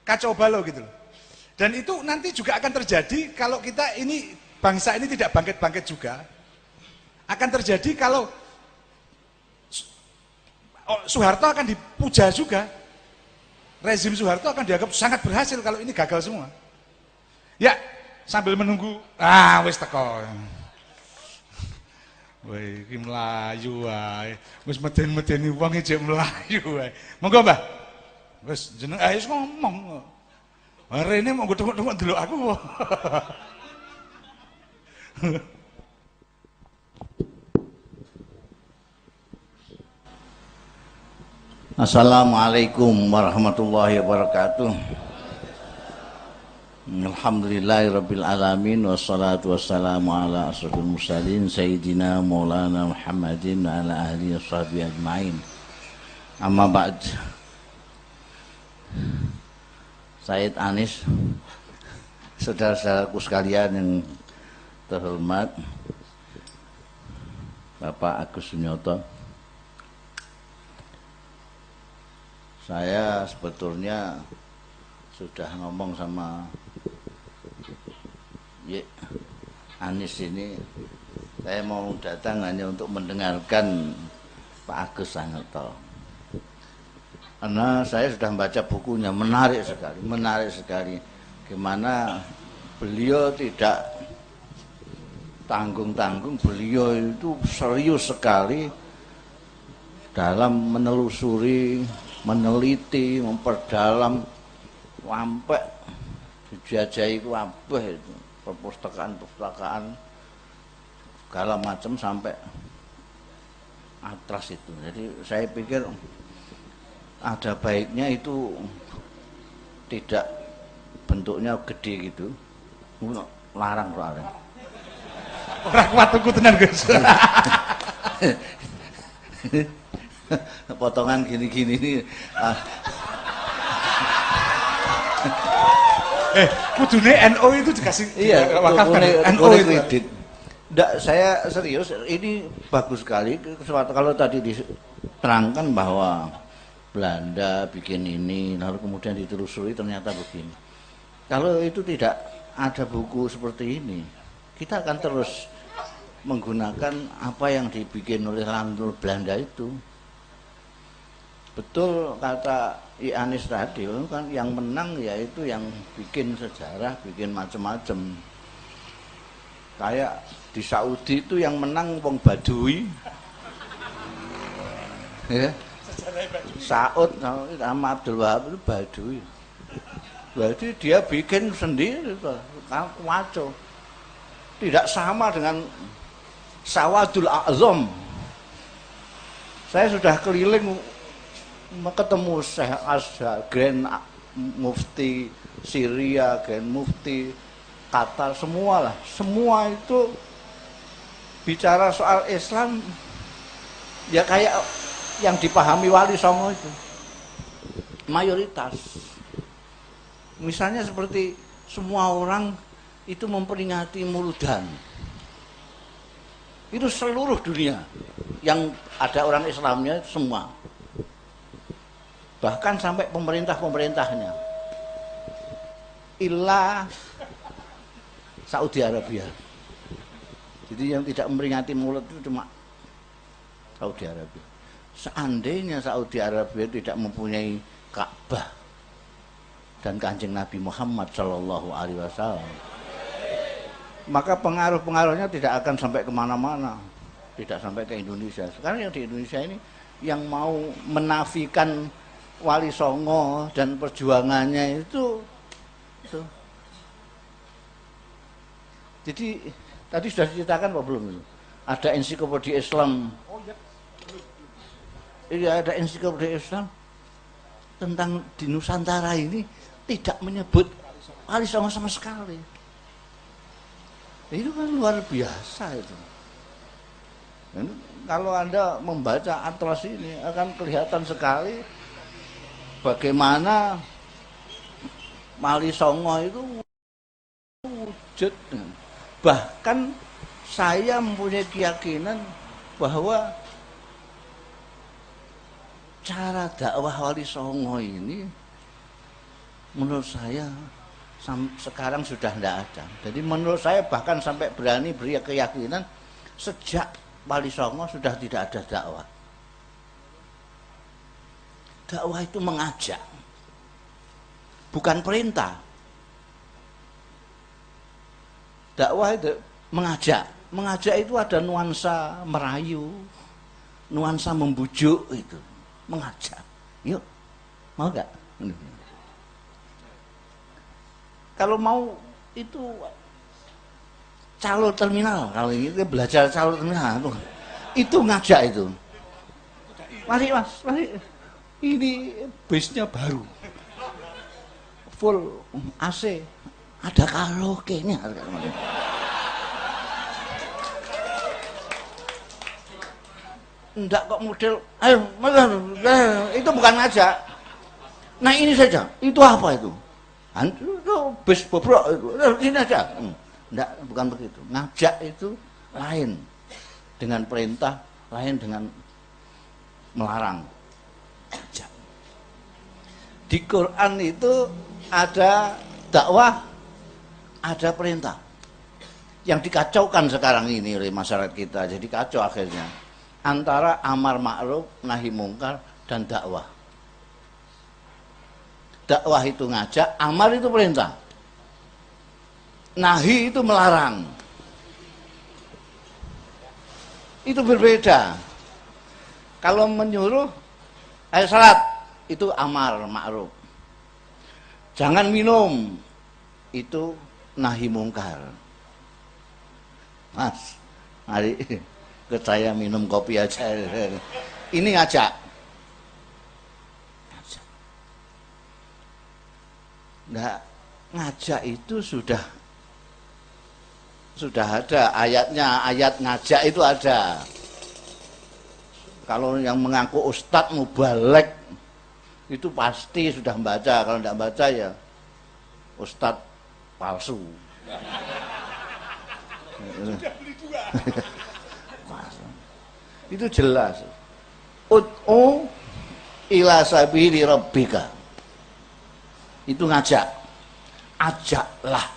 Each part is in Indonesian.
kacau balau gitu loh. Dan itu nanti juga akan terjadi kalau kita ini, bangsa ini tidak bangkit-bangkit juga. Akan terjadi kalau Soeharto akan dipuja juga. Rezim Soeharto akan dianggap sangat berhasil kalau ini gagal semua. Ya, sambil menunggu, wis teko. Woi, iki mlayu wae. Wis meden-medeni wong iki mlayu wae. Monggo, Mbah. Wis jeneng wis ngomong. Rene monggo tengok-tengok delok aku. Assalamualaikum warahmatullahi wabarakatuh. Alhamdulillahirabbil alamin wassalatu wassalamu ala asrofil mursalin sayyidina maulana Muhammadin wa ala ahlihi washabihi ajmain. Amma ba'd. Said Anis, saudara-saudaraku sekalian yang terhormat, Bapak Agus Sunyoto, saya sebetulnya sudah ngomong sama Anis ini, saya mau datang hanya untuk mendengarkan Pak Agus Sunyoto. Karena saya sudah membaca bukunya, menarik sekali. Gimana beliau tidak tanggung-tanggung, beliau itu serius sekali dalam menelusuri, meneliti, memperdalam sampai dijajahi kabeh itu perpustakaan segala macam sampai atlas itu. Jadi saya pikir ada baiknya itu tidak bentuknya gede gitu, larang soalnya. Ora kuat tuku tenan, Gus. Potongan gini-gini ini. Kudune NO itu dikasih wakafkan. NO itu. Kredit. Nggak, saya serius, ini bagus sekali. Kalau tadi diterangkan bahwa Belanda bikin ini, lalu kemudian ditelusuri ternyata begini. Kalau itu tidak ada buku seperti ini, kita akan terus menggunakan apa yang dibikin oleh lantur Belanda itu. Betul kata Anis tadi, kan yang menang yaitu yang bikin sejarah, bikin macam-macam. Kayak di Saudi itu yang menang wong Badui. Ya. Saud sama Abdul Wahab itu Badui. Berarti dia bikin sendiri tuh, waco. Tidak sama dengan Sawadul A'zam. Saya sudah keliling ketemu Syekh Azhar, Grand Mufti Syria, Grand Mufti Qatar, semua itu bicara soal Islam ya kayak yang dipahami Wali Songo itu mayoritas. Misalnya seperti semua orang itu memperingati Muludan, itu seluruh dunia yang ada orang Islamnya semua, bahkan sampai pemerintahnya, illa Saudi Arabia. Jadi yang tidak memperingati Maulid itu cuma Saudi Arabia. Seandainya Saudi Arabia tidak mempunyai Ka'bah dan Kanjeng Nabi Muhammad Shallallahu Alaihi Wasallam, maka pengaruh-pengaruhnya tidak akan sampai kemana-mana, tidak sampai ke Indonesia. Sekarang yang di Indonesia ini yang mau menafikan Wali Songo dan perjuangannya itu. Jadi tadi sudah diceritakan apa belum itu? Ada ensiklopedia Islam. Iya, ada ensiklopedia Islam tentang di Nusantara ini tidak menyebut Wali Songo sama sekali. Itu kan luar biasa itu. Dan kalau Anda membaca atlas ini akan kelihatan sekali bagaimana Wali Songo itu wujud. Bahkan saya mempunyai keyakinan bahwa cara dakwah Wali Songo ini menurut saya sekarang sudah tidak ada. Jadi menurut saya bahkan sampai berani beri keyakinan sejak Wali Songo sudah tidak ada dakwah. Dakwah itu mengajak, bukan perintah. Dakwah itu mengajak. Mengajak itu ada nuansa merayu, nuansa membujuk itu. Mengajak. Yuk, mau gak? Kalau mau itu calo terminal, kalau ini belajar calo terminal itu ngajak itu. Mari mas, mari. Ini base-nya baru, full AC, ada karaoke-nya. Enggak kok model, ayo, itu bukan ngajak. Nah ini saja, itu apa itu? Itu base bobrok itu, ini aja. Enggak, bukan begitu. Ngajak itu lain dengan perintah, lain dengan melarang. Ngajak. Di Quran itu ada dakwah, ada perintah. Yang dikacaukan sekarang ini oleh masyarakat kita, jadi kacau akhirnya antara amar ma'ruf nahi mungkar dan dakwah. Dakwah itu ngajak, amar itu perintah, nahi itu melarang. Itu berbeda. Kalau menyuruh ayo salat itu amar ma'ruf. Jangan minum itu nahi mungkar. Mas, mari ke saya minum kopi aja. Ini ngajak. Nah, ngajak itu sudah ada ayatnya, ayat ngajak itu ada. Kalau yang mengaku ustadz mubalek itu pasti sudah membaca, kalau tidak baca ya ustadz palsu. Itu jelas. Ud'u ila sabili rabbika. Itu ngajak. Ajaklah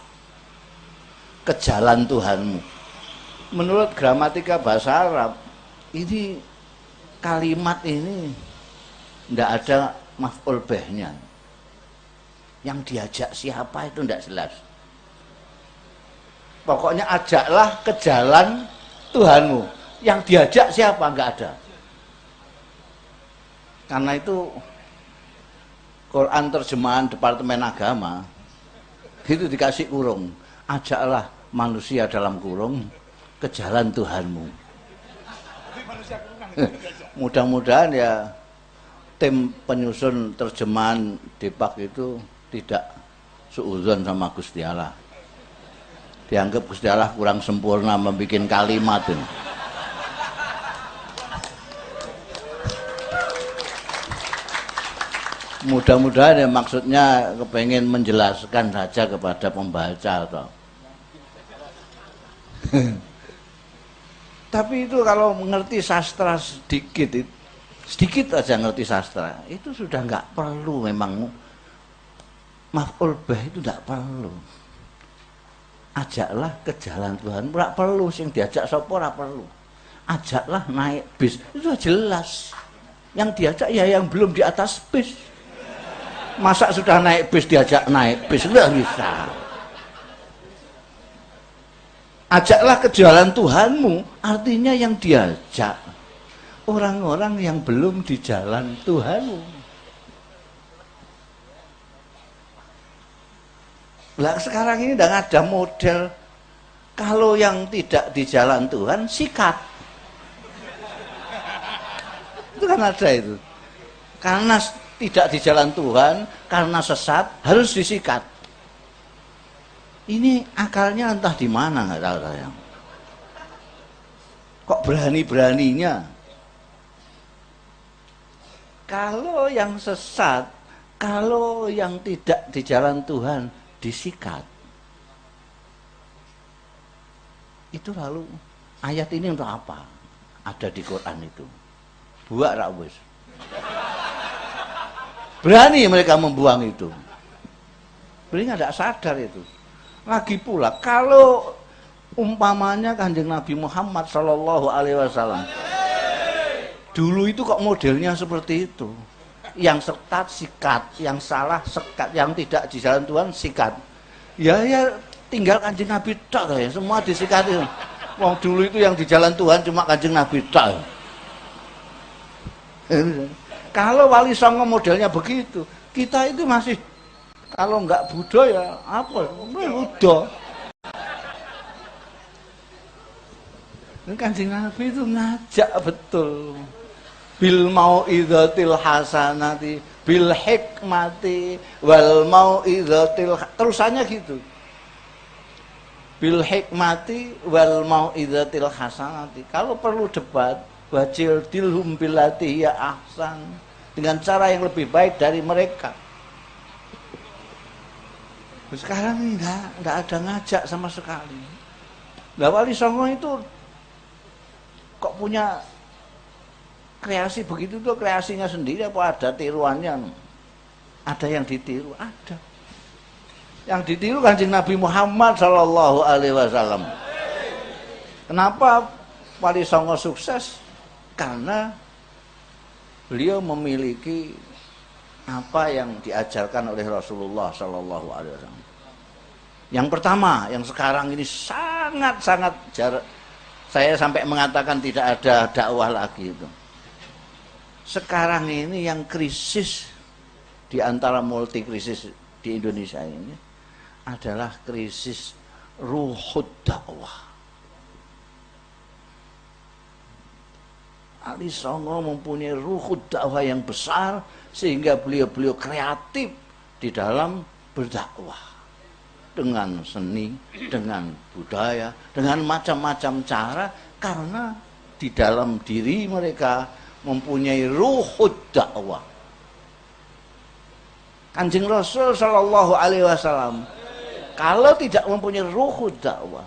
ke jalan Tuhanmu. Menurut gramatika bahasa Arab, ini kalimat ini tidak ada maf'ul bihnya. Yang diajak siapa itu tidak jelas. Pokoknya ajaklah ke jalan Tuhanmu. Yang diajak siapa? Enggak ada. Karena itu Quran terjemahan Departemen Agama itu dikasih kurung. Ajaklah manusia dalam kurung ke jalan Tuhanmu. Mudah-mudahan ya tim penyusun terjemahan Depak itu tidak suudzon sama Gusti Allah. Dianggap Gusti Allah kurang sempurna membuat kalimat ini. Mudah-mudahan ya maksudnya kepengen menjelaskan saja kepada pembaca atau tapi itu kalau mengerti sastra sedikit aja ngerti sastra itu sudah nggak perlu memang maf'ul bih itu nggak perlu. Ajaklah ke jalan Tuhan, nggak perlu sing diajak sapa ora perlu. Ajaklah naik bis itu jelas. Yang diajak ya yang belum di atas bis. Masa sudah naik bis diajak naik bis nggak bisa. Ajaklah ke jalan Tuhanmu, artinya yang diajak orang-orang yang belum di jalan Tuhanmu. Lah sekarang ini tidak ada model kalau yang tidak di jalan Tuhan sikat. Itu kan ada itu. Karena tidak di jalan Tuhan, karena sesat harus disikat. Ini akalnya entah di mana nggak tahu saya. Kok berani-beraninya? Kalau yang sesat, kalau yang tidak di jalan Tuhan disikat. Itu lalu ayat ini untuk apa? Ada di Quran itu. Buat rak wis. Berani mereka membuang itu. Beliau tidak sadar itu. Lagi pula kalau umpamanya Kanjeng Nabi Muhammad Shallallahu Alaihi Wasallam dulu itu kok modelnya seperti itu, yang sekat sikat, yang salah sekat, yang tidak di jalan Tuhan sikat. Ya tinggal Kanjeng Nabi tok ya, semua disikat itu. Wong dulu itu yang di jalan Tuhan cuma Kanjeng Nabi tok. Kalau Wali Songo modelnya begitu, kita itu masih kalau enggak Buddha ya apa? Buddha. Kanjeng Nabi itu ngajak betul. Bil mau'izatil hasanati bil hikmati wal mau'izatil, terusannya gitu. Bil hikmati wal mau'izatil hasanati. Kalau perlu debat, wajil dilhum billati ya ahsan, dengan cara yang lebih baik dari mereka. Sekarang enggak ada ngajak sama sekali. Nah, Wali Songo itu kok punya kreasi begitu tuh, kreasinya sendiri apa ada tiruannya? Ada yang ditiru, ada. Yang ditiru Kanjeng Nabi Muhammad Shallallahu Alaihi Wasallam. Kenapa Wali Songo sukses? Karena beliau memiliki apa yang diajarkan oleh Rasulullah Shallallahu Alaihi Wasallam. Yang pertama, yang sekarang ini sangat-sangat jarak, saya sampai mengatakan tidak ada dakwah lagi itu. Sekarang ini yang krisis di antara multi krisis di Indonesia ini adalah krisis ruhud dakwah. Ali Songo mempunyai ruhud dakwah yang besar sehingga beliau kreatif di dalam berdakwah. Dengan seni, dengan budaya, dengan macam-macam cara, karena di dalam diri mereka mempunyai ruhud dakwah. Kanjeng Rasul Shallallahu Alaihi Wasallam kalau tidak mempunyai ruhud dakwah,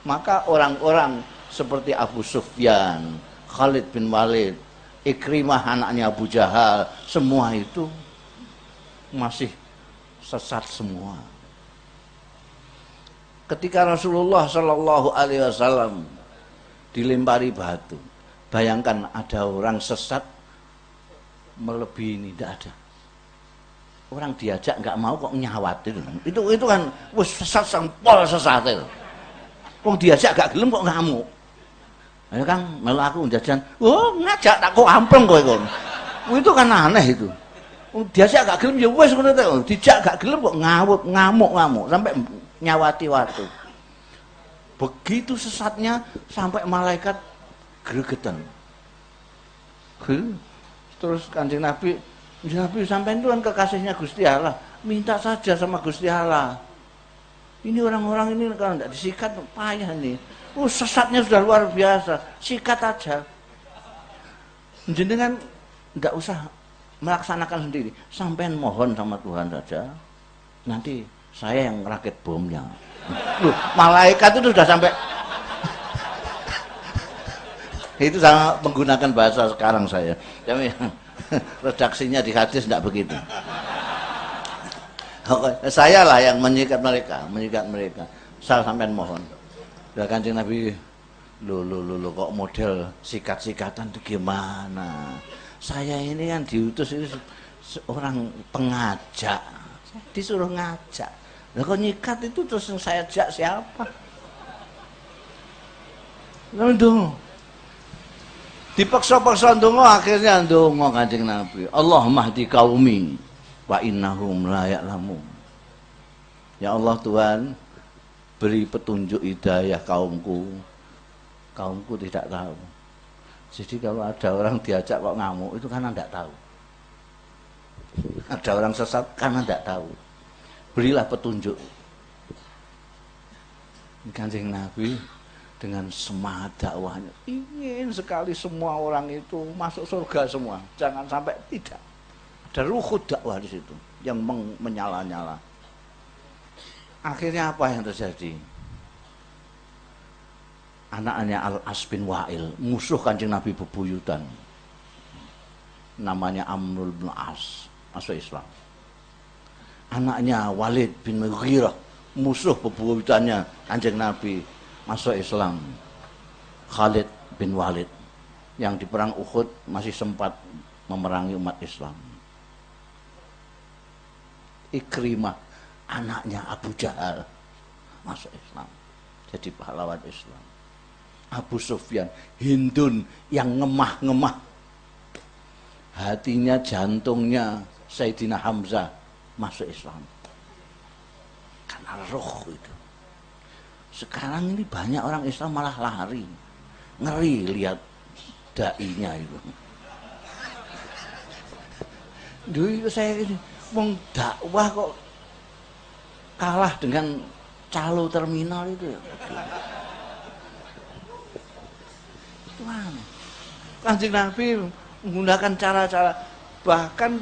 maka orang-orang seperti Abu Sufyan, Khalid bin Walid, Ikrimah anaknya Abu Jahal, semua itu masih sesat semua. Ketika Rasulullah Shallallahu Alaihi Wasallam dilempari batu, bayangkan ada orang sesat melebihi ini, tidak ada. Orang diajak nggak mau kok nyawat itu kan sesat sempol sesat itu. Wong diajak gak gelem kok ngamuk. Ayo Kang, melu aku jajan. Oh, ngajak tak kok ampleng kowe kok. Itu kan aneh itu. Wong diajak gak gelem ya wis ngono to. Dijak gak gelem kok ngamuk sampai nyawati waktu. Begitu sesatnya sampai malaikat gregetan. Terus Kanjeng Nabi sampean itu kan kekasihnya Gusti Allah, minta saja sama Gusti Allah. Ini orang-orang ini kalau tidak disikat payah nih. Sesatnya sudah luar biasa, sikat aja. Jenengan nggak usah melaksanakan sendiri, sampean mohon sama Tuhan saja. Nanti saya yang rakit bomnya. Loh, malaikat itu sudah sampai itu sama menggunakan bahasa sekarang saya. Tapi redaksinya di hadis tidak begitu. Saya lah yang menyikat mereka. Saya sampean mohon. Ya Kanjeng Nabi, lo kok model sikat-sikatan itu gimana? Saya ini kan diutus itu orang pengajak, disuruh ngajak. Lah kok nyikat itu terus yang saya ajak siapa? Lalu dipaksa-paksa ndonga, akhirnya ndonga Kanjeng Nabi, Allahumma hdi qaumi wa innahum la ya'lamun. Ya Allah Tuhan, beri petunjuk hidayah kaumku tidak tahu. Jadi kalau ada orang diajak kok ngamuk itu karena tidak tahu. Ada orang sesat karena tidak tahu. Berilah petunjuk. Kanjeng Nabi dengan semangat dakwahnya ingin sekali semua orang itu masuk surga semua. Jangan sampai tidak. Ada ruhud dakwah di situ yang menyala-nyala. Akhirnya apa yang terjadi? Anaknya Al-As bin Wa'il, musuh Kanjeng Nabi bebuyutan. Namanya Amrul bin As, masuk Islam. anaknya Walid bin Mughirah, musuh bebuyutannya Kanjeng Nabi, masuk Islam. Khalid bin Walid yang di perang Uhud masih sempat memerangi umat Islam. Ikrimah, anaknya Abu Jahal, masuk Islam, jadi pahlawan Islam. Abu Sufyan, Hindun yang ngemah-ngemah, hatinya, jantungnya Sayyidina Hamzah, masuk Islam karena roh itu. Sekarang ini banyak orang Islam malah lari, ngeri lihat dai-nya itu. Dulu saya ini mau dakwah kok kalah dengan calo terminal itu ya. Gimana? Kanjeng Nabi menggunakan cara-cara, bahkan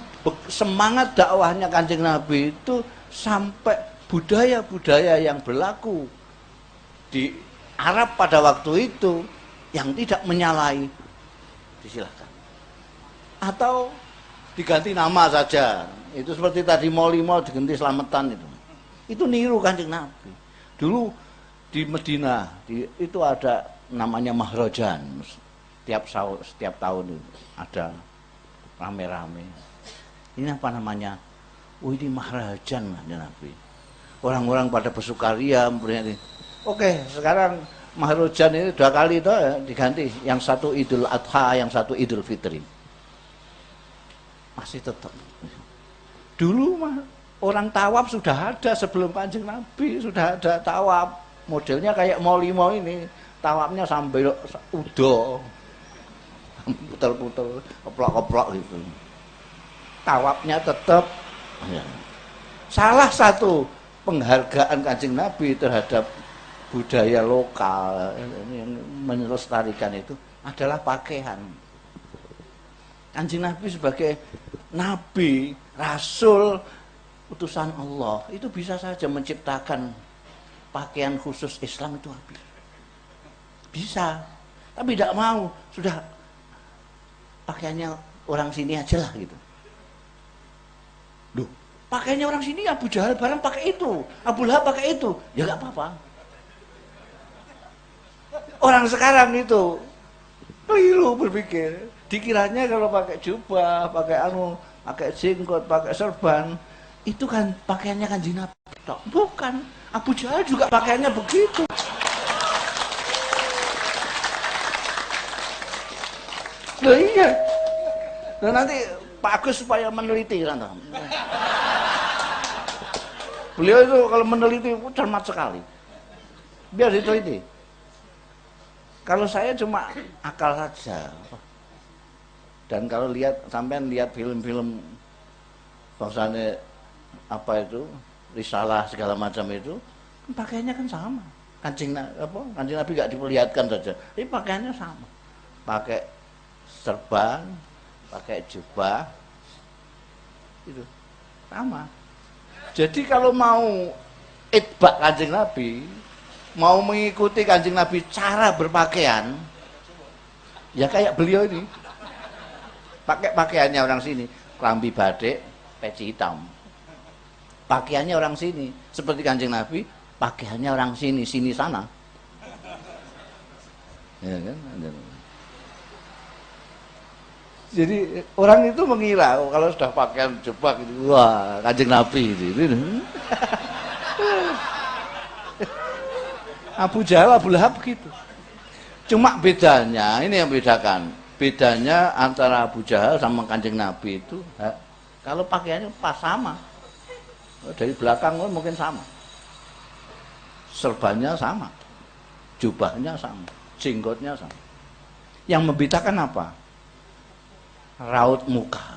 semangat dakwahnya Kanjeng Nabi itu sampai budaya-budaya yang berlaku di Arab pada waktu itu yang tidak menyalahi disilahkan, atau diganti nama saja. Itu seperti tadi Mall diganti Slametan itu niru Kanjeng Nabi. Dulu di Medina itu ada namanya Mahrajan, setiap tahun itu ada rame-rame. Ini apa namanya? Oh, ini Mahrajan Kanjeng Nabi. Orang-orang pada bersukaria memperingati. Oke, sekarang Mahrajan ini 2 kali itu ya, diganti. Yang satu Idul Adha, yang satu Idul Fitri. Masih tetap. Dulu mah orang tawaf sudah ada sebelum Kanjeng Nabi, sudah ada tawaf. Modelnya kayak Molimo ini, tawafnya sambil udo, putar-putar, keplok-keplok gitu. Tawafnya tetap. Ya. Salah satu penghargaan Kanjeng Nabi terhadap budaya lokal yang melestarikan itu adalah pakaian. Kanjeng Nabi sebagai Nabi, Rasul, utusan Allah, itu bisa saja menciptakan pakaian khusus Islam itu habis. Bisa, tapi tidak mau, sudah pakaiannya orang sini aja lah gitu. Duh, pakaiannya orang sini, Abu Jahal barang pakai itu, Abu Lahab pakai itu, ya nggak apa-apa. Orang sekarang itu keliru berpikir, dikiranya kalau pakai jubah, pakai jenggot, pakai serban, itu kan pakaiannya Kanjeng Nabi. Bukan, Abu Jahal juga pakaiannya begitu. Loh iya. Nah, nanti Pak Agus supaya meneliti kan. Beliau itu kalau meneliti cermat sekali. Biar diteliti. Kalau saya cuma akal saja. Dan kalau sampean lihat film-film bangsane apa itu, risalah segala macam itu, pakaiannya kan sama. Kanjeng Nabi enggak diperlihatkan saja. Tapi pakaiannya sama. Pakai serban, pakai jubah. Itu sama. Jadi kalau mau itbak Kanjeng Nabi, mau mengikuti Kanjeng Nabi cara berpakaian, ya kayak beliau ini. Pakai pakaiannya orang sini, kelambi batik, peci hitam. Pakaiannya orang sini, seperti Kanjeng Nabi, pakaiannya orang sini, sini sana. Ya kan? Jadi orang itu mengira kalau sudah pakaian jubah gitu, wah Kanjeng Nabi gitu. Abu Jahal, Abu Lahab begitu. Cuma bedanya, ini yang bedakan. Bedanya antara Abu Jahal sama Kanjeng Nabi itu, kalau pakaiannya pas sama. Dari belakang mungkin sama. Serbannya sama. Jubahnya sama. Jenggotnya sama. Yang membedakan apa? Raut muka.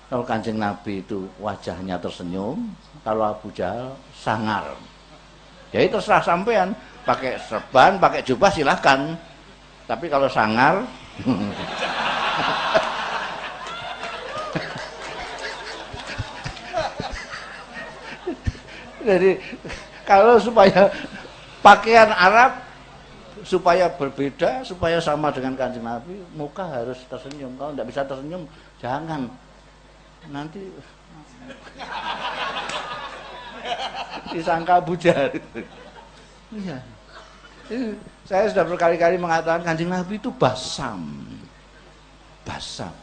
Kalau Kanjeng Nabi itu wajahnya tersenyum, kalau Abu Jahal sangar. Jadi terserah sampean, pakai serban, pakai jubah silahkan. Tapi kalau sangar, jadi kalau supaya pakaian Arab supaya berbeda, supaya sama dengan Kanjeng Nabi, muka harus tersenyum. Kalau tidak bisa tersenyum, jangan. Nanti Disangka Abu Jahal. Iya. Saya sudah berkali-kali mengatakan Kanjeng Nabi itu basam. Basam.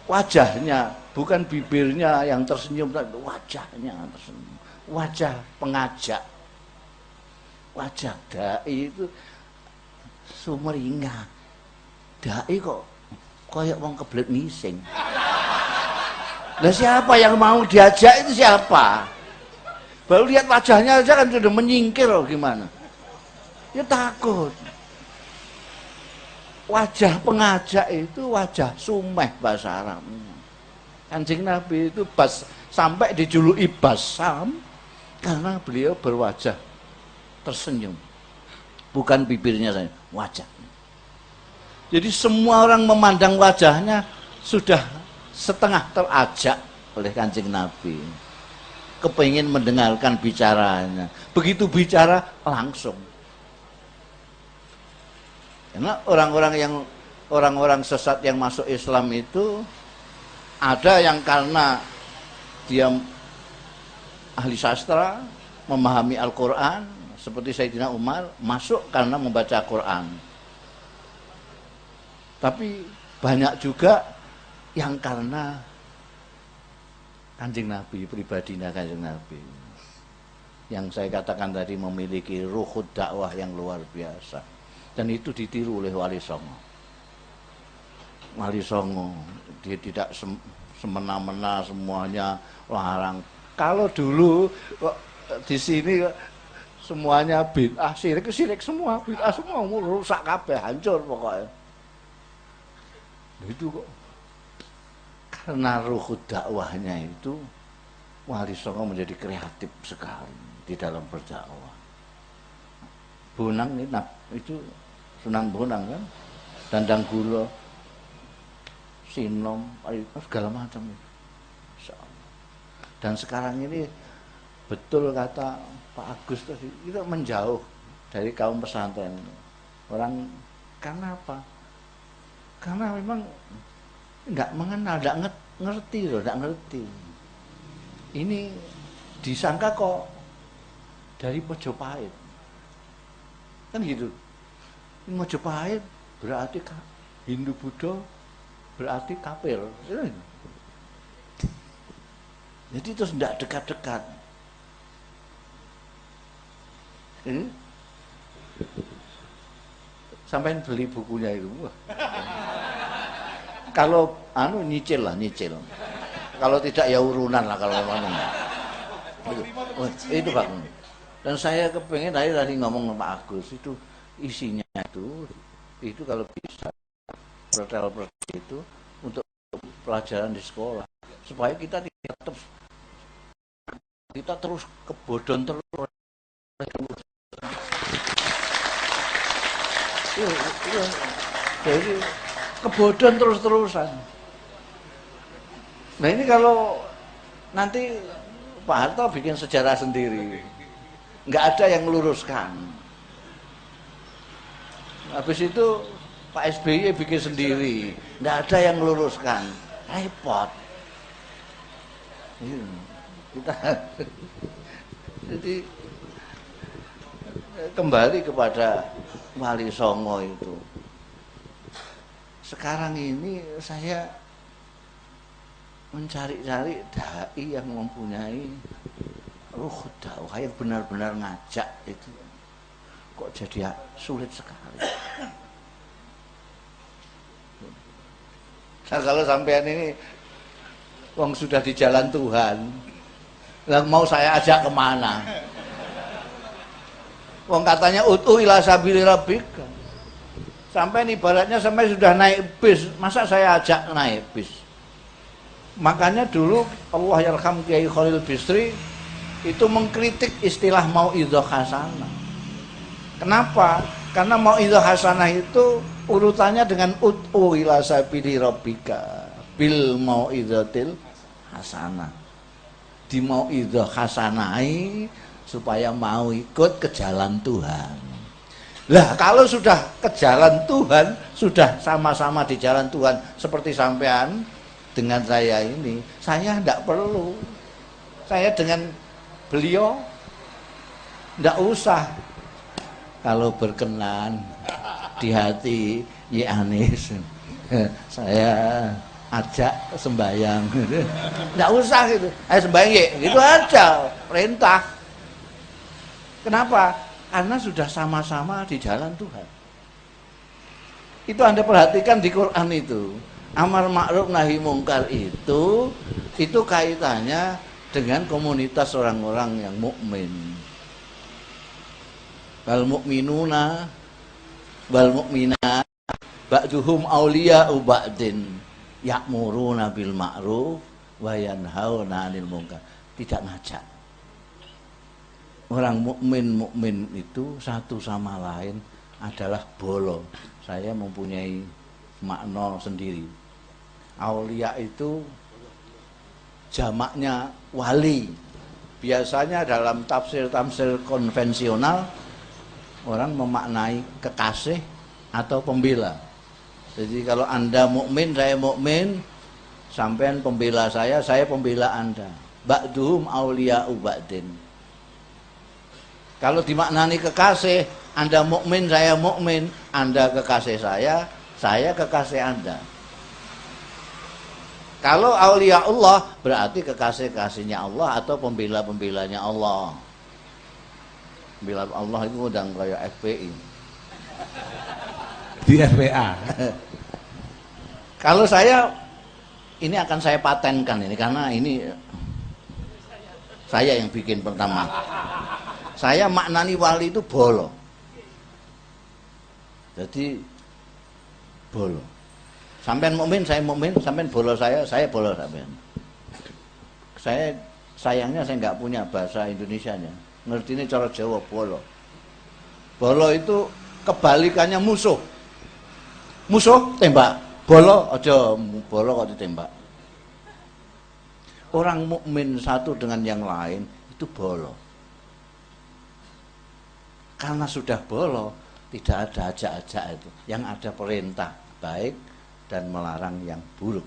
Wajahnya, bukan bibirnya yang tersenyum, tapi wajahnya tersenyum. Wajah pengajak. Wajah dai itu sumringah. Dai kok kayak wong kebelet ngising. Lah siapa yang mau diajak itu siapa? Baru lihat wajahnya aja kan sudah menyingkir loh, gimana? Ya takut. Wajah pengajak itu wajah sumeh bahasa Arabnya. Kanjeng Nabi itu sampai dijuluki basam karena beliau berwajah tersenyum. Bukan bibirnya saja, wajah. Jadi semua orang memandang wajahnya sudah setengah terajak oleh Kanjeng Nabi. Kepingin mendengarkan bicaranya. Begitu bicara langsung. Karena orang-orang sesat yang masuk Islam itu ada yang karena dia ahli sastra, memahami Al-Quran, seperti Sayyidina Umar, masuk karena membaca Quran. Tapi banyak juga yang karena Kanjeng Nabi, pribadinya Kanjeng Nabi. Yang saya katakan tadi memiliki ruhud dakwah yang luar biasa. Dan itu ditiru oleh Wali Songo. Wali Songo, dia tidak semena-mena semuanya larang. Kalau dulu di sini semuanya bid'ah, syirik semua, bid'ah semua, rusak kabeh, hancur pokoknya. Itu kok. Karena ruh dakwahnya itu, Wali Songo menjadi kreatif sekali di dalam berdakwah. Bonang itu Sunan Bonang kan, Dandang Gula, Sinom, segala macam itu. Dan sekarang ini betul kata Pak Agus tadi, kita menjauh dari kaum pesantren. Orang karena apa? Karena memang enggak mengenal, enggak ngerti loh, enggak ngerti. Ini disangka kok dari Mojopahit. Kan gitu. Mojopahit berarti Hindu Buddha, berarti kafir. Jadi itu tidak dekat-dekat. Sampai beli bukunya itu. Kalau nyicil. Kalau tidak ya urunan lah kalau mana. Itu Pak. Dan saya kepengen tadi ngomong sama Pak Agus itu isinya itu kalau bisa pertel itu untuk pelajaran di sekolah supaya kita tidak terus kebodon terus. Jadi kebodon terus-terusan. Nah ini kalau nanti Pak Harto bikin sejarah sendiri, nggak ada yang meluruskan. Habis itu Pak SBY bikin sendiri, nggak ada yang meluruskan, repot. Kita jadi kembali kepada Wali Songo itu. Sekarang ini saya mencari-cari dai yang mempunyai ruh dakwah yang benar-benar ngajak itu. Kok jadi sulit sekali. Nah kalau sampean ini wong sudah di jalan Tuhan, lah mau saya ajak kemana? Wong katanya ut'u ila sabili rabbika. Sampai ibaratnya sampai sudah naik bis, masa saya ajak naik bis? Makanya dulu Allah yarham Kiai Khalil Bisri itu mengkritik istilah mau'idhah hasanah. Kenapa? Karena mau'idhah hasanah itu urutannya dengan ut'u ila sabili rabbika bil mau'idhatil hasanah. Di mau'idhah hasanai supaya mau ikut ke jalan Tuhan. Lah kalau sudah ke jalan Tuhan, sudah sama-sama di jalan Tuhan seperti sampean, dengan saya ini, saya tidak perlu. Saya dengan beliau tidak usah. Kalau berkenan di hati ya Anis, saya ajak sembahyang. Tidak usah gitu. Ayo sembahyang ya, gitu aja perintah. Kenapa? Karena sudah sama-sama di jalan Tuhan. Itu Anda perhatikan di Quran itu. Amar ma'ruf nahi mungkar itu kaitannya dengan komunitas orang-orang yang mukmin. Wal mu'minuna wal mu'minat ba'duhum awliya'u ba'din ya'muruna bil ma'ruf wa yanhauna 'anil munkar. Tidak ngajak. Orang mukmin itu satu sama lain adalah bolo. Saya mempunyai makna sendiri. Aulia itu jamaknya wali. Biasanya dalam tafsir-tafsir konvensional orang memaknai kekasih atau pembela. Jadi kalau Anda mukmin, saya mukmin, sampean pembela saya pembela Anda. Ba'duhum auliya'u ba'din. Kalau dimaknani kekasih, Anda mukmin, saya mukmin, Anda kekasih saya kekasih Anda. Kalau aulia Allah berarti kekasih-kasihnya Allah atau pembela-pembelanya Allah. Pembela Allah itu udah kayak FPI. Di FPA. Kalau saya ini akan saya patenkan ini karena ini saya yang bikin pertama. Saya maknani wali itu bolo. Jadi bolo. Sampean mukmin, saya mukmin, sampean bolo saya bolo sampean. Saya sayangnya saya nggak punya bahasa Indonesianya. Ngerti ini cara Jawa bolo. Bolo itu kebalikannya musuh. Musuh tembak, bolo aja bolo kok ditembak. Orang mukmin satu dengan yang lain itu bolo. Karena sudah bolo, tidak ada ajak-ajak itu. Yang ada perintah baik dan melarang yang buruk.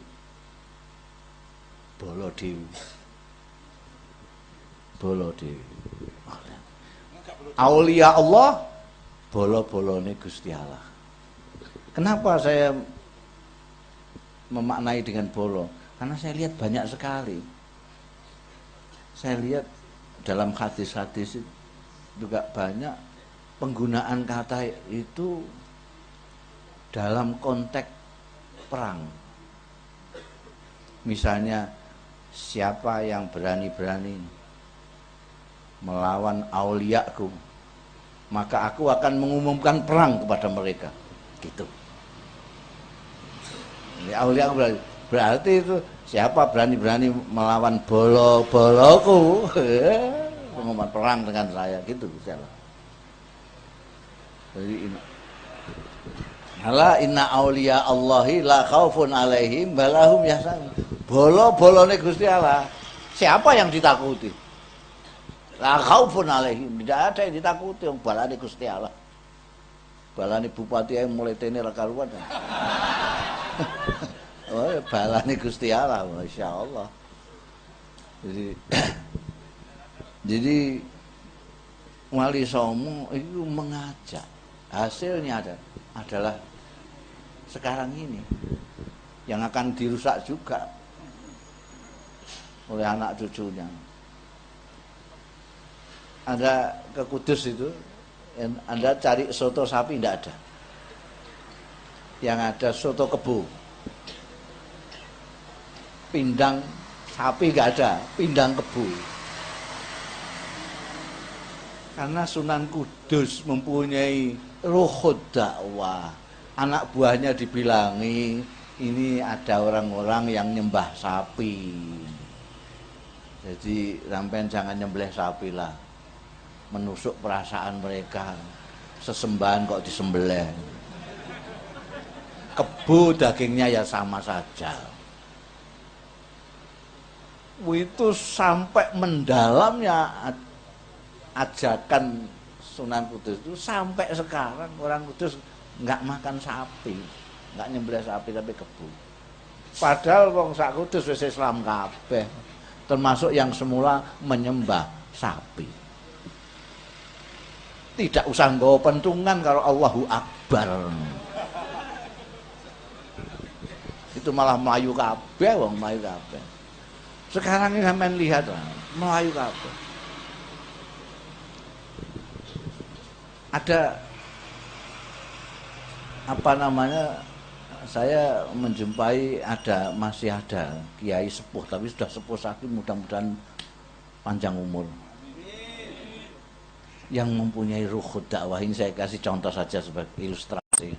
Bolo dewi. Bolo dewi. Aulia Allah, bolo-bolone Gusti Allah. Kenapa saya memaknai dengan bolo? Karena saya lihat banyak sekali. Saya lihat dalam hadis-hadis juga banyak penggunaan kata itu dalam konteks perang. Misalnya, siapa yang berani-berani melawan auliaku, maka aku akan mengumumkan perang kepada mereka. Gitu. Ini aulia berarti itu siapa berani-berani melawan bolo-boloku, mengumumkan perang dengan saya, gitu. Jadi Ala inna auliya Allahi la khaufun alaihim balahum yahzanun. Bolo-bolone Gusti Allah. Siapa yang ditakuti? La khaufun alaihim. Tidak ada yang ditakuti wong balane Gusti Allah. Balane bupati yang mulai tene ra karuan. Oh, balane Gusti Allah, masyaallah. Jadi Wali Songo itu mengajak. Hasilnya adalah sekarang ini yang akan dirusak juga oleh anak cucunya. Anda ke Kudus itu, Anda cari soto sapi tidak ada. Yang ada soto kebo. Pindang sapi nggak ada, pindang kebo. Karena Sunan Kudus mempunyai ruhud dakwah. Anak buahnya dibilangi, ini ada orang-orang yang nyembah sapi. Jadi sampean jangan nyembelih sapi lah. Menusuk perasaan mereka. Sesembahan kok disembelih. Kebo dagingnya ya sama saja. Itu sampai mendalamnya ajakan Sunan Kudus itu sampai sekarang orang Kudus nggak makan sapi, nggak nyembelih sapi tapi kebo. Padahal wong sak Kudus wis Islam kabeh. Termasuk yang semula menyembah sapi. Tidak usah nggawa pentungan kalau Allahu Akbar. Itu malah melayu kabeh wong, melayu kabeh. Sekarang ini sampean lihat lah, melayu kabeh. Ada apa namanya, saya menjumpai masih ada kiai sepuh, tapi sudah sepuh sakit, mudah-mudahan panjang umur, yang mempunyai ruhud dakwah. Ini saya kasih contoh saja sebagai ilustrasi.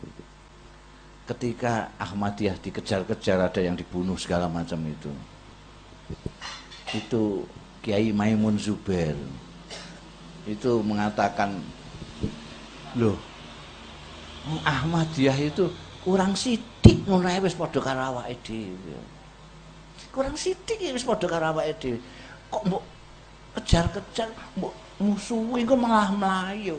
Ketika Ahmadiyah dikejar-kejar, ada yang dibunuh segala macam itu Kiai Maimun Zubair itu mengatakan, loh, Ahmadiyah itu kurang sidik ngono ae wis padha karo awake dhewe. Kurang sidik wis padha karo awake dhewe. Kok mbok kejar-kejar, mbok musuhi kok malah melayu.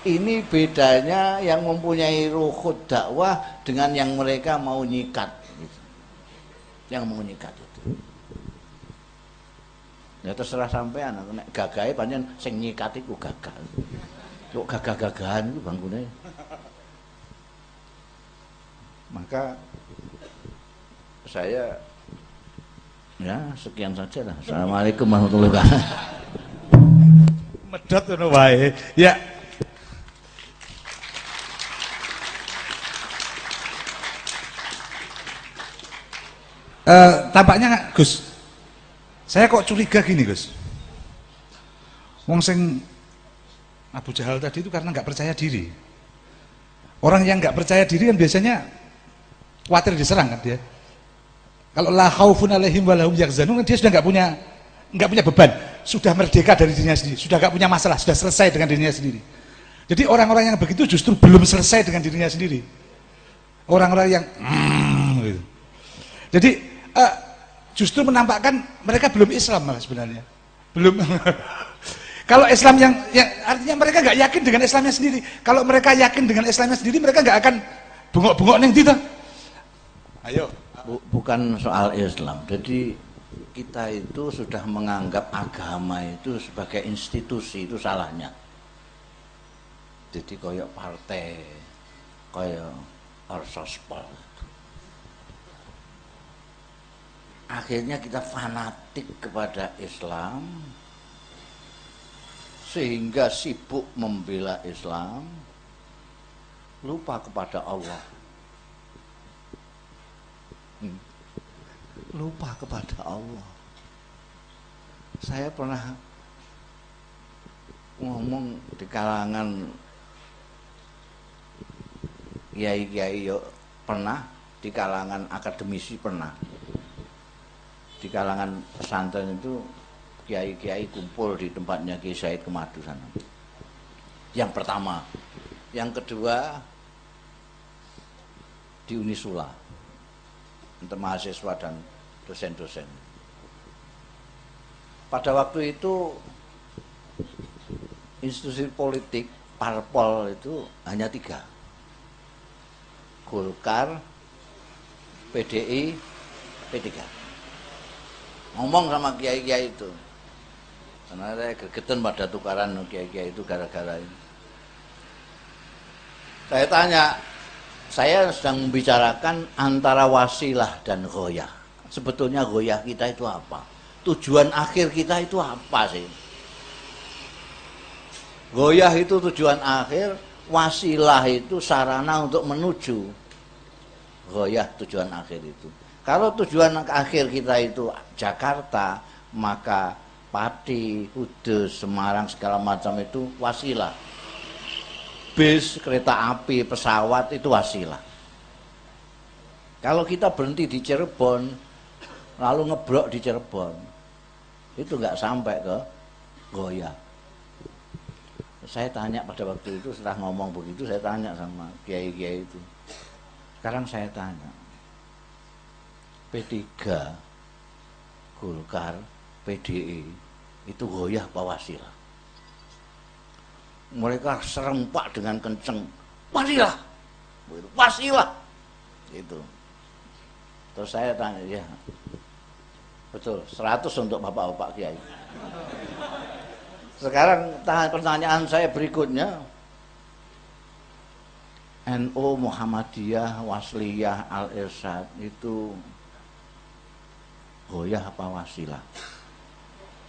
Ini bedanya yang mempunyai ruhud dakwah dengan yang mereka mau nyikat gitu. Yang mau nyikat itu. Ya terserah sampean, nek gagahe pancen sing nyikat iku gagal. Kok gagah-gagahan itu bangkune. Maka saya ya sekian saja lah. Assalamualaikum warahmatullahi wabarakatuh. Medhot ngono wae. Ya. Tampaknya Gus, saya kok curiga gini Gus. Wong sing Abu Jahal tadi itu karena nggak percaya diri. Orang yang nggak percaya diri kan biasanya khawatir diserang kan dia. Kalau la khaufun alaihim wa lahum yahzanun, dia sudah nggak punya beban, sudah merdeka dari dirinya sendiri, sudah nggak punya masalah, sudah selesai dengan dirinya sendiri. Jadi orang-orang yang begitu justru belum selesai dengan dirinya sendiri. Orang-orang yang gitu. Jadi justru menampakkan mereka belum Islam malah sebenarnya. Belum. Kalau Islam yang artinya mereka nggak yakin dengan Islamnya sendiri. Kalau mereka yakin dengan Islamnya sendiri, mereka nggak akan bengok-bengok neng gitu. Ayo. Bukan soal Islam. Jadi kita itu sudah menganggap agama itu sebagai institusi, itu salahnya. Jadi koyok partai, koyok orsospol. Akhirnya kita fanatik kepada Islam, sehingga sibuk membela Islam, lupa kepada Allah. Lupa kepada Allah. Saya pernah ngomong di kalangan kiai-kiai, pernah di kalangan akademisi, pernah di kalangan pesantren itu kiai-kiai kumpul di tempatnya Kiai Said Kemadu sana. Yang pertama, yang kedua di Unisula untuk mahasiswa dan dosen-dosen. Pada waktu itu institusi politik parpol itu hanya 3, Golkar, PDI, P3. Ngomong sama kiai-kiai itu, karena saya gregetan pada tukaran kiai-kiai itu gara-gara ini. Saya tanya, saya sedang membicarakan antara wasilah dan ghoyah. Sebetulnya ghoyah kita itu apa? Tujuan akhir kita itu apa sih? Ghoyah itu tujuan akhir, wasilah itu sarana untuk menuju ghoyah, tujuan akhir itu. Kalau tujuan akhir kita itu Jakarta, maka Pati, Kudus, Semarang, segala macam itu wasilah. Bis, kereta api, pesawat itu wasilah. Kalau kita berhenti di Cirebon, lalu ngebrok di Cirebon, itu nggak sampai ke Goya. Saya tanya pada waktu itu, setelah ngomong begitu, saya tanya sama kiai-kiai itu. Sekarang saya tanya, P3, Golkar, PDI itu goyah apa wasilah? Mereka serempak dengan kenceng, wasilah, wasilah. itu. Terus saya tanya, ya betul 100 untuk bapak-bapak kiai. Sekarang pertanyaan saya berikutnya, NU, Muhammadiyah, Wasliyah, Al-Irsyad itu goyah apa wasilah?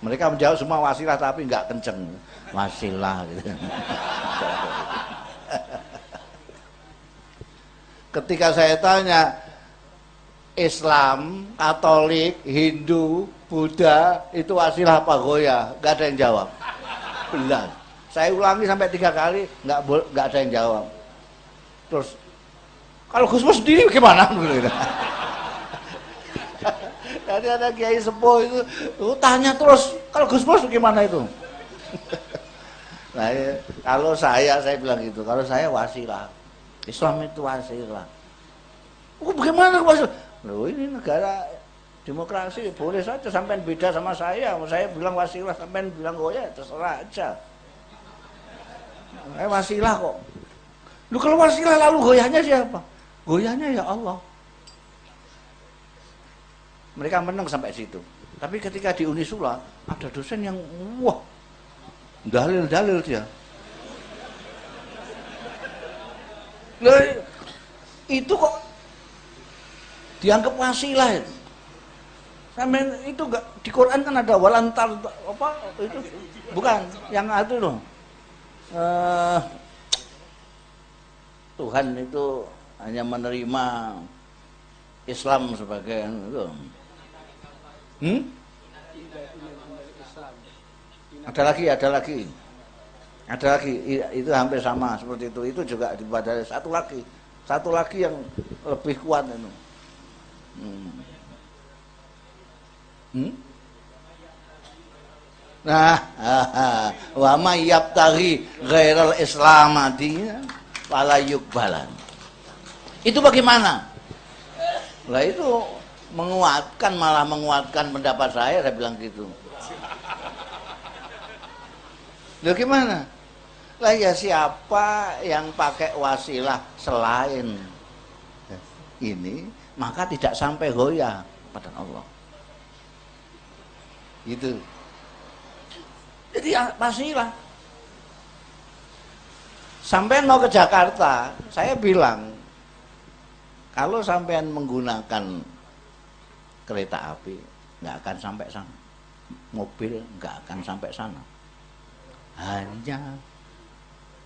Mereka menjawab semua wasilah tapi nggak kenceng, wasilah gitu. Ketika saya tanya Islam, Katolik, Hindu, Buddha itu wasilah apa goyah? Nggak ada yang jawab. Belas. Saya ulangi sampai 3 kali, nggak ada yang jawab. Terus kalau Gusmus sendiri gimana? Jadi ada kiai sepuh itu tanya terus, kalau Gusmus gimana itu? Nah, kalau saya bilang gitu, kalau saya wasilah. Islam itu wasilah. Oh, bagaimana wasilah? Loh, ini negara demokrasi, boleh saja sampean beda sama saya bilang wasilah, sampean bilang goyah, terserah aja. Wasilah kok. Lu kalau wasilah lalu goyahnya siapa? Goyahnya ya Allah. Mereka menang sampai situ. Tapi ketika di Unisula ada dosen yang wah, dalil dia. Loh, itu kok dianggap wasilah itu. Sampai itu enggak di Quran kan ada walantar apa itu bukan yang itu loh. Tuhan itu hanya menerima Islam sebagai itu. Ada lagi. Itu hampir sama seperti itu. Itu juga dibaca satu lagi yang lebih kuat itu. Nah, wa may yabtaghi ghairal islam dinan fala yuqbalan. Itu bagaimana? Lah itu malah menguatkan pendapat saya bilang gitu. Loh gimana? Lah ya siapa yang pakai wasilah selain ini, maka tidak sampai goyah pada Allah. Gitu. Jadi wasilah. Sampai mau ke Jakarta, saya bilang kalau sampean menggunakan kereta api nggak akan sampai sana, mobil nggak akan sampai sana, hanya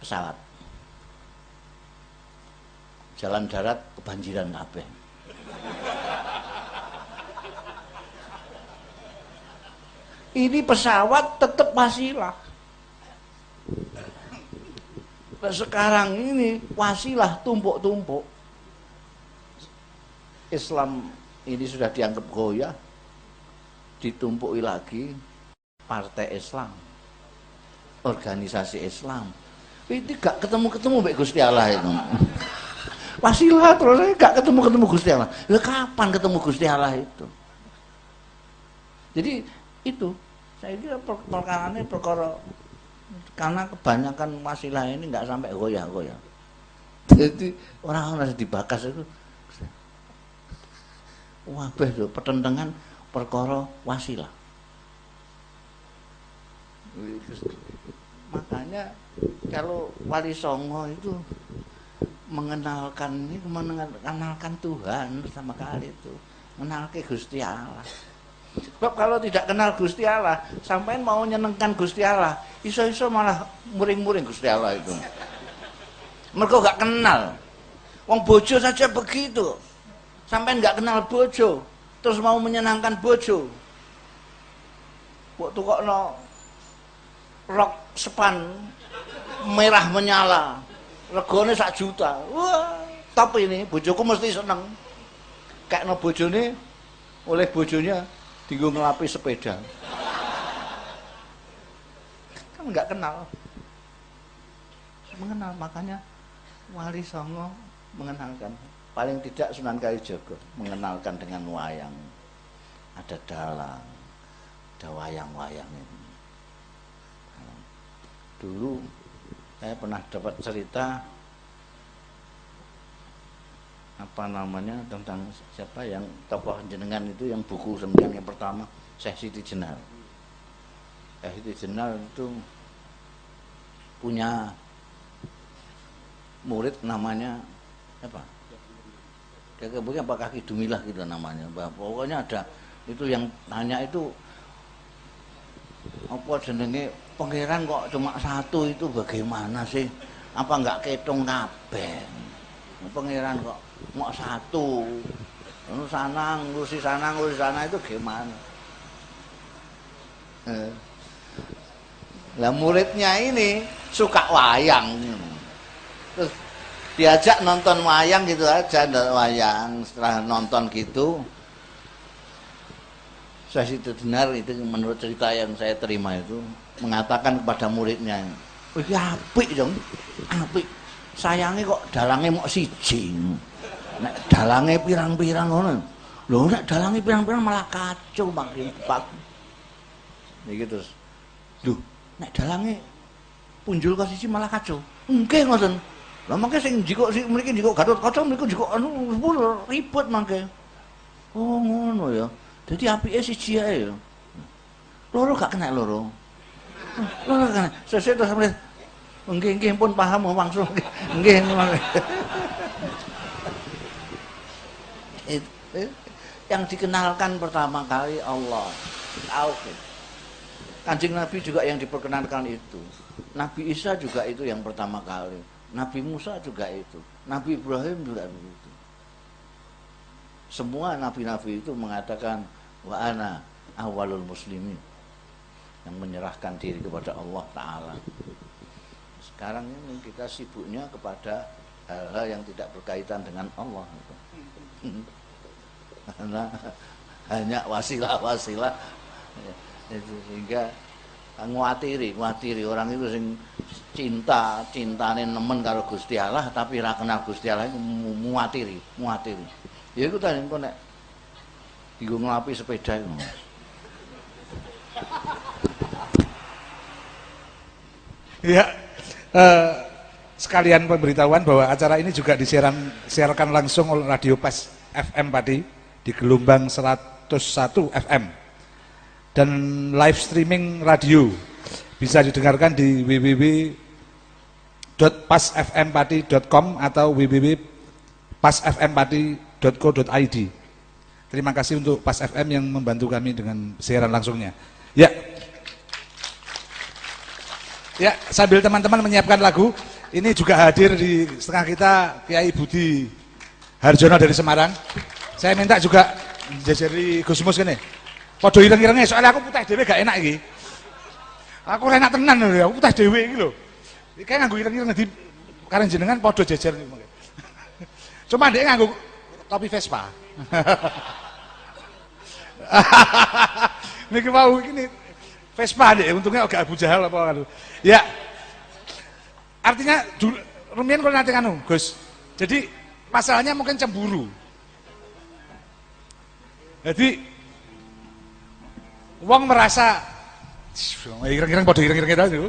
pesawat. Jalan darat kebanjiran kabeh. Ini pesawat tetap wasilah. Nah, sekarang ini wasilah tumpuk-tumpuk. Islam ini sudah dianggap goyah, ditumpuk lagi partai Islam, organisasi Islam. Itu gak ketemu Mbak Gusti Allah itu. Wasilah terus gak ketemu Gusti Allah. Lah kapan ketemu Gusti Allah itu? Jadi itu saya kira perkara karena kebanyakan wasilah ini nggak sampai goyah-goyah. Jadi orang-orang dibakas itu wah lho pertentangan perkara wasilah. Makanya kalau Wali Songo itu mengenalkan Tuhan pertama kali itu, mengenalkan Gusti Allah. Sebab kalau tidak kenal Gusti Allah, sampean mau nyenengkan Gusti Allah, iso-iso malah muring-muring Gusti Allah itu. Mereka gak kenal. Wong bojo saja begitu. Sampean gak kenal bojo, terus mau menyenangkan bojo. Kok tukokno rok sepan merah menyala, regane 1 juta. Wah, top ini, bojoku mesti seneng. Kekno bojone oleh bojonya dienggo ngelapi sepeda. Kan nggak kenal. Mengenal, makanya Wali Songo mengenalkan. Paling tidak Sunan Kalijaga mengenalkan dengan wayang. Ada dalang, ada wayang-wayang ini. Dulu saya pernah dapat cerita apa namanya tentang siapa yang tokoh jenengan itu yang buku sembilan yang pertama Syekh Siti Jenar. Syekh Siti Jenar itu punya murid namanya apa? Kayak apa Kaki Dumilah gitu namanya. Pokoknya ada itu yang tanya itu apa jenenge pangeran kok cuma satu itu bagaimana sih? Apa enggak ketung kabeh? Pangeran kok mau satu, ngurusi sana itu gimana? Lah muridnya ini suka wayang, terus diajak nonton wayang gitu aja, wayang. Setelah nonton gitu, saya itu benar itu menurut cerita yang saya terima itu mengatakan kepada muridnya, "Wih apik dong, apik. Sayange kok dalange mok siji." Nek dalange pirang-pirang ngono. Lho nek dalange pirang-pirang malah kacau makin Pak. Niki terus. Duh, nek dalange punjul kok siji malah kacau. Nggih ngoten. Lah mangke sing jiko sing mriki jiko Gatotkaca mriku jiko anu ribet mangke. Oh ngono ya. Dadi apike siji ae ya. Loro gak kena loro. Loro kena. Sesuk terus nggih pun paham langsung. Nggih ngono. Yang dikenalkan pertama kali Allah tauhid. Kanjeng Nabi juga yang diperkenalkan itu. Nabi Isa juga itu yang pertama kali. Nabi Musa juga itu. Nabi Ibrahim juga begitu. Semua nabi-nabi itu mengatakan wa ana awalul muslimin, yang menyerahkan diri kepada Allah Ta'ala. Sekarang ini kita sibuknya kepada hal-hal yang tidak berkaitan dengan Allah. Karena hanya wasilah-wasilah sehingga nguatiri orang itu sing cintane nemen karo Gusti Allah tapi ra kenal Gusti Allah itu muatiri. Ya iku tadi engko nek dienggo nglapi sepeda itu. Ya, sekalian pemberitahuan bahwa acara ini juga disiarkan langsung oleh Radio Pas FM Pati di gelombang 101 FM dan live streaming radio bisa didengarkan di www.pasfmpati.com atau www.pasfmpati.co.id. Terima kasih untuk Pas FM yang membantu kami dengan siaran langsungnya. Ya, sambil teman-teman menyiapkan lagu, ini juga hadir di setengah kita Kiai Budi Harjono dari Semarang. Saya minta juga jajari Gusmus kene. Padha ireng-irenge soalnya aku putih dhewe gak enak iki. Aku enak tenan lho, aku putih dhewe iki lho. Iki nganggo ireng-ireng di karen jenengan padha jajar niku. Cuma ndek nganggo topi Vespa. Niki mau iki Vespa ndek untungnya agak Abu Jahal apa. Ya. Artinya rumiyin kalau nanti kanu, Gus. Jadi masalahnya mungkin cemburu. Jadi wong merasa ireng-ireng padha ireng-ireng itu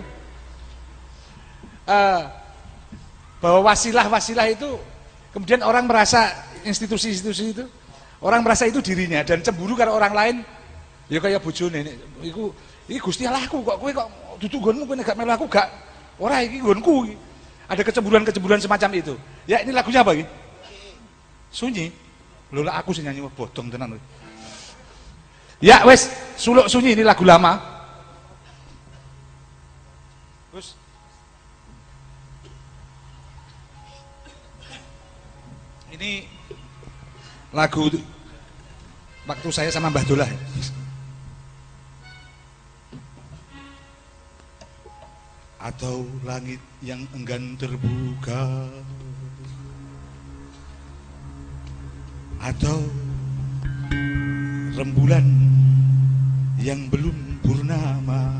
bahwa wasilah itu kemudian orang merasa institusi-institusi itu orang merasa itu dirinya dan cemburu kalau orang lain ya kayak bojone iku iki Gusti Allahku kok kowe kok dudu nggonmu kowe nek gak melu aku gak ora iki nggonku. Ada kecemburuan-kecemburuan semacam itu. Ya ini lagunya apa iki? Sunyi. Lho lah aku sing nyanyi bodong tenan. Ya wes, Suluk Sunyi ini lagu lama. Terus ini lagu waktu saya sama Mbah Dolah. Atau langit yang enggan terbuka, atau rembulan yang belum purnama,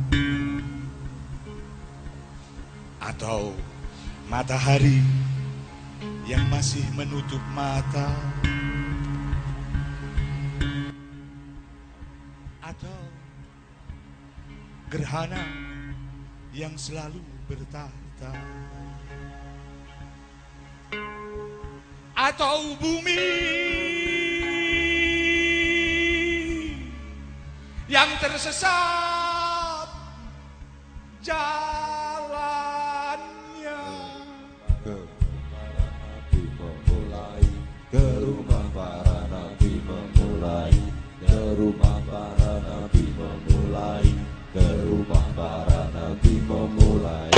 atau matahari yang masih menutup mata, atau gerhana yang selalu bertahta, atau bumi yang tersesat jalannya. Ke para nabi memulai, ke rumah para nabi memulai, ke rumah para nabi memulai, ke rumah para nabi memulai.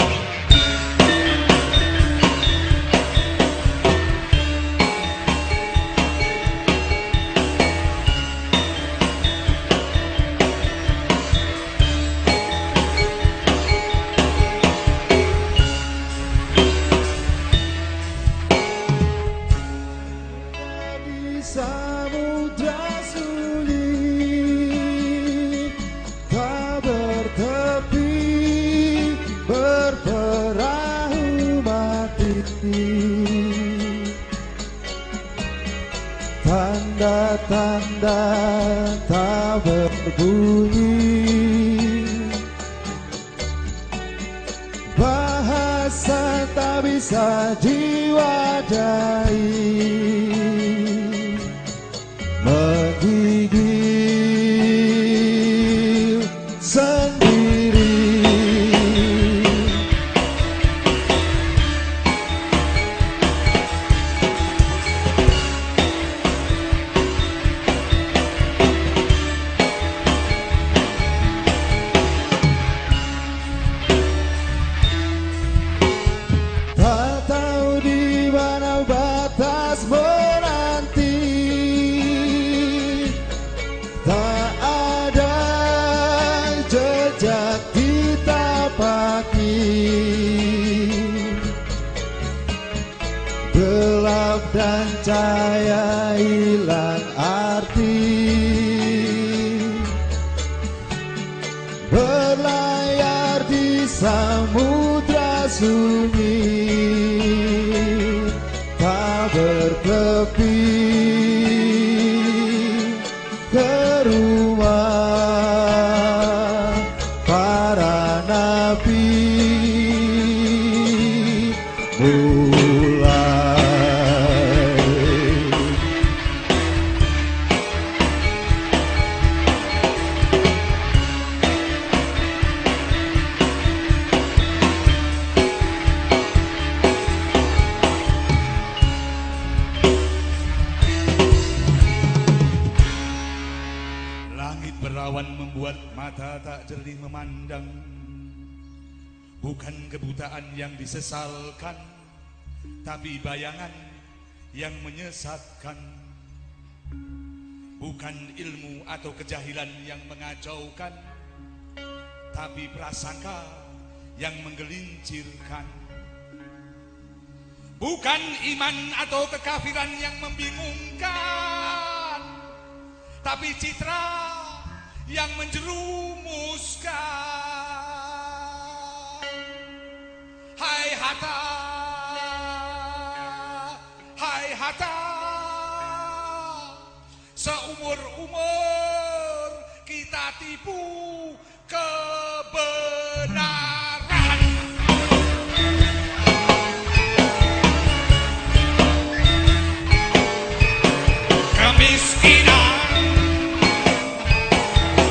Samudra sulit tak bertepi, berperahu mati. Tanda-tanda tak berbunyi, bahasa tak bisa diwadahi, menggigil sendiri. Tak tahu di mana batas menanti, tak ada jejak ditapaki, gelap dan cahaya hilang arti, berlayar di samudra sunyi, tak bertepi, ke rumah para nabi mulai. Langit berawan membuat mata tak jernih memandang, bukan kebutaan yang disesalkan, tapi bayangan yang menyesatkan. Bukan ilmu atau kejahilan yang mengacaukan, tapi prasangka yang menggelincirkan. Bukan iman atau kekafiran yang membingungkan, tapi citra yang menjerumuskan. Hai Hatta, hai Hatta, seumur-umur kita tipu kebenaran. Kemiskinan,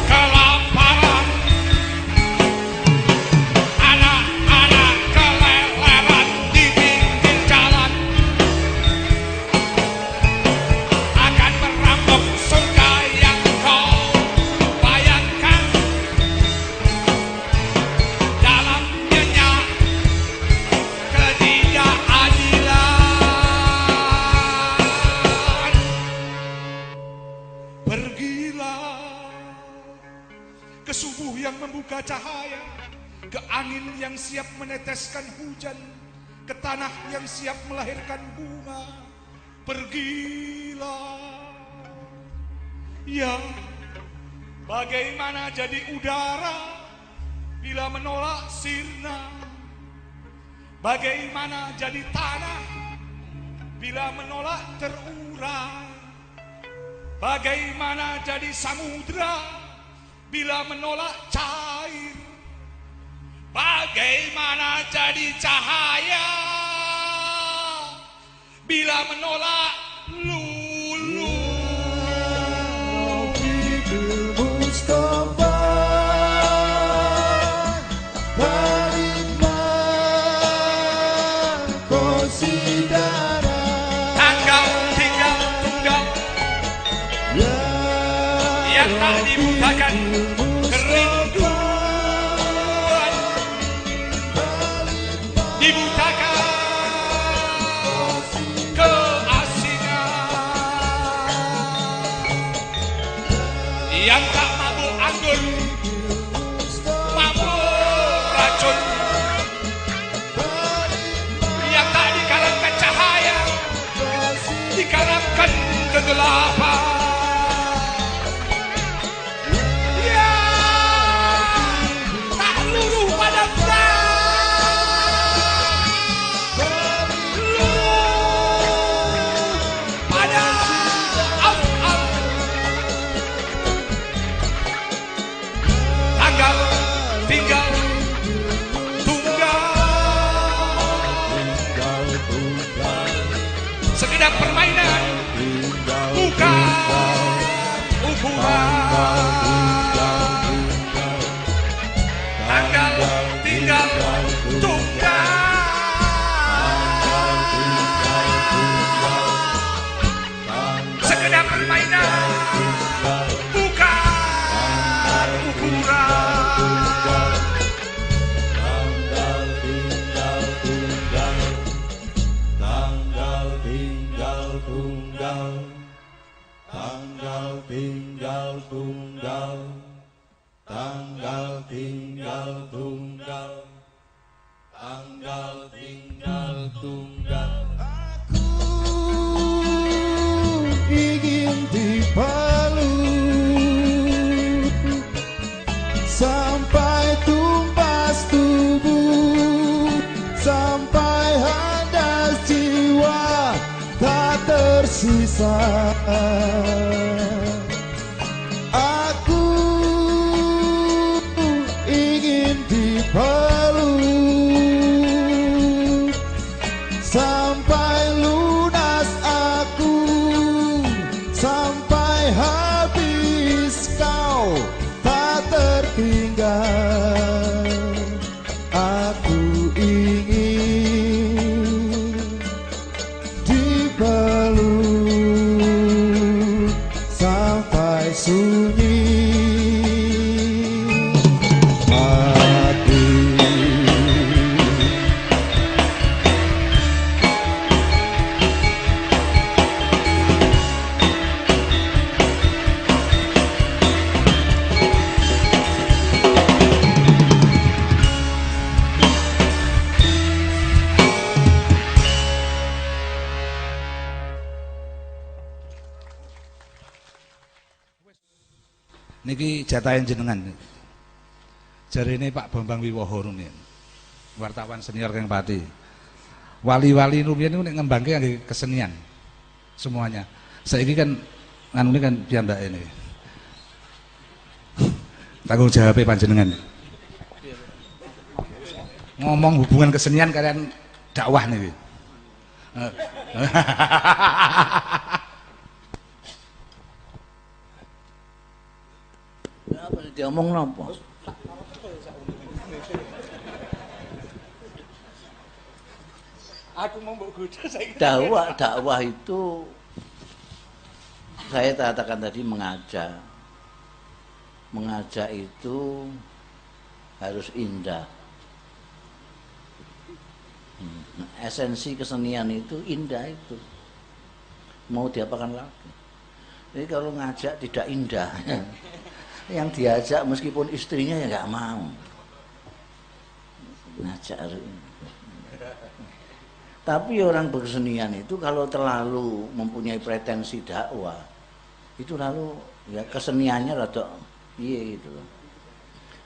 kelaparan, anak-anak keleleran di pinggir jalan akan merampok surga yang kau bayangkan. Dalam nyenyak ketidakadilan, pergilah ke subuh yang membuka cahaya, ke angin yang siap meneteskan hujan, ke tanah yang siap melahirkan bunga. Pergilah, ya, bagaimana jadi udara bila menolak sirna? Bagaimana jadi tanah bila menolak terurai? Bagaimana jadi samudra bila menolak cair? Bagaimana jadi cahaya bila menolak lulu. Mustafa Halimah Konsidara Tanggal tinggal tunggal yang tak dibutakan kerinduan, dibutakan keasingan, yang tak mabuk anggur, mabuk racun, yang tak dikalahkan cahaya, dikalahkan kegelapan. Ya, tak luruh pada luruh pada afal. Tanggal tinggal tunggal, sekedar permainan bukan ukuran. Tanggal tinggal tunggal, sekedar permainan bukan ukuran. Tanggal tinggal tunggal, tanggal tinggal tunggal, tanggal tinggal tunggal, tanggal tinggal tunggal. Aku ingin dipeluk sampai tumpas tubuh, sampai hadas jiwa tak tersisa. Aku ingin dipeluk sampai lunas aku, sampai habis kau tak tertinggal. Aku ingin dipeluk sampai sunyi hati. Niki jatahin jenengan. Jarine Pak Bambang Wiwoho rumiyin. Wartawan senior Kang Pati. Wali-wali rumiyin niku nek ngembangke kangge kesenian semuanya. Saiki kan nganune kan piyambake niki. Tanggung jawabnya panjenengan. Ngomong hubungan kesenian kalian dakwah niki. Apa sih diomong napa? Aku mau mbok goda saiki. Dakwah itu saya katakan tadi mengajak. Mengajak itu harus indah. Esensi kesenian itu indah itu. Mau diapakan lagi? Jadi kalau ngajak tidak indah, yang diajak meskipun istrinya ya nggak mau. Ngajak harus indah. Tapi orang berkesenian itu kalau terlalu mempunyai pretensi dakwah, itu lalu ya keseniannya rada iya gitu loh.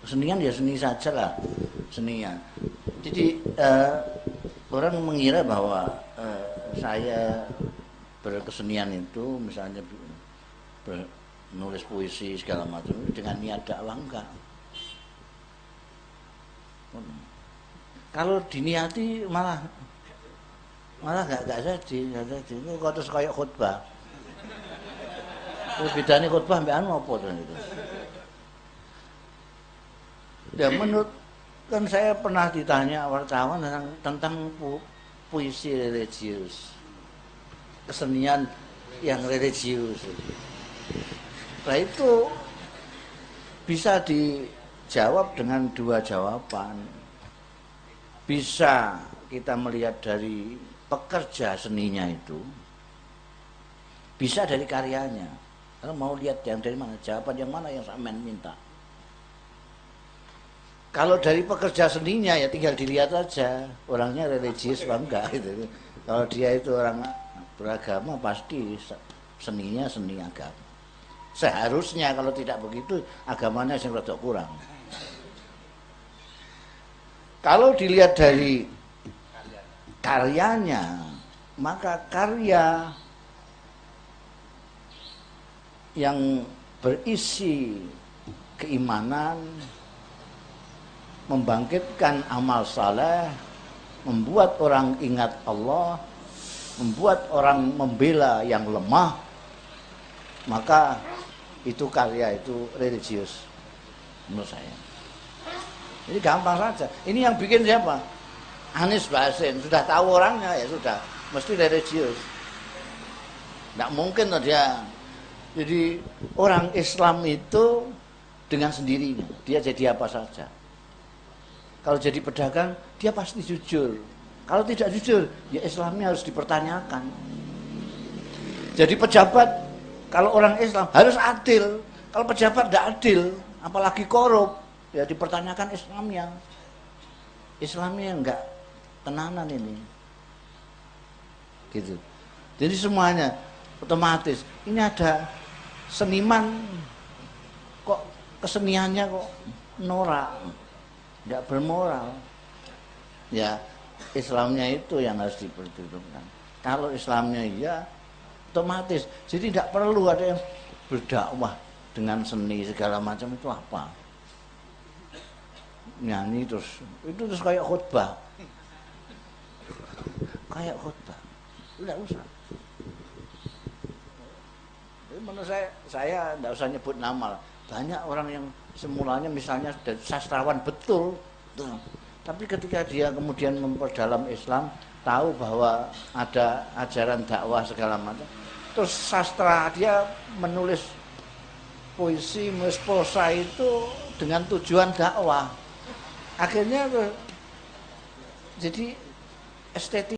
Kesenian ya seni saja lah, senian. Jadi orang mengira bahwa saya berkesenian itu misalnya menulis puisi segala macam dengan niat dakwah enggak. Kalau diniati malah Malah gak jadi. Ini kok terus kayak khutbah. Terus bedanya khutbah mbak anu apa itu? Ya menurut kan saya pernah ditanya wartawan tentang puisi religius, kesenian yang religius. Nah itu bisa dijawab dengan dua jawaban. Bisa kita melihat dari pekerja seninya itu, bisa dari karyanya. Kalau mau lihat yang dari mana, jawaban yang mana yang saya minta. Kalau dari pekerja seninya ya tinggal dilihat aja orangnya religius apa enggak gitu. Kalau dia itu orang beragama pasti seninya seni agama. Seharusnya kalau tidak begitu agamanya yang rada kurang. Kalau dilihat dari karyanya, maka karya yang berisi keimanan, membangkitkan amal saleh, membuat orang ingat Allah, membuat orang membela yang lemah, maka itu karya itu religius menurut saya. Ini gampang saja. Ini yang bikin siapa? Anies Baswedan. Sudah tahu orangnya ya sudah, mesti religius. Tidak mungkin loh dia. Jadi orang Islam itu dengan sendirinya dia jadi apa saja. Kalau jadi pedagang, dia pasti jujur. Kalau tidak jujur, ya Islamnya harus dipertanyakan. Jadi pejabat, kalau orang Islam harus adil. Kalau pejabat tidak adil, apalagi korup, ya dipertanyakan Islamnya. Islamnya enggak tenanan ini. Gitu. Jadi semuanya otomatis. Ini ada seniman, kok keseniannya kok norak. Tidak bermoral. Ya, Islamnya itu yang harus diperhitungkan. Kalau Islamnya iya, otomatis. Jadi tidak perlu ada yang berdakwah dengan seni segala macam itu apa. Nyanyi terus, itu terus kayak khutbah. Kayak khutbah. Tidak usah. Jadi menurut saya tidak usah nyebut nama. Banyak orang yang semulanya misalnya sastrawan betul, tapi ketika dia kemudian memperdalam Islam, tahu bahwa ada ajaran dakwah segala macam, terus sastra dia menulis puisi, menulis prosa itu dengan tujuan dakwah, akhirnya jadi estetik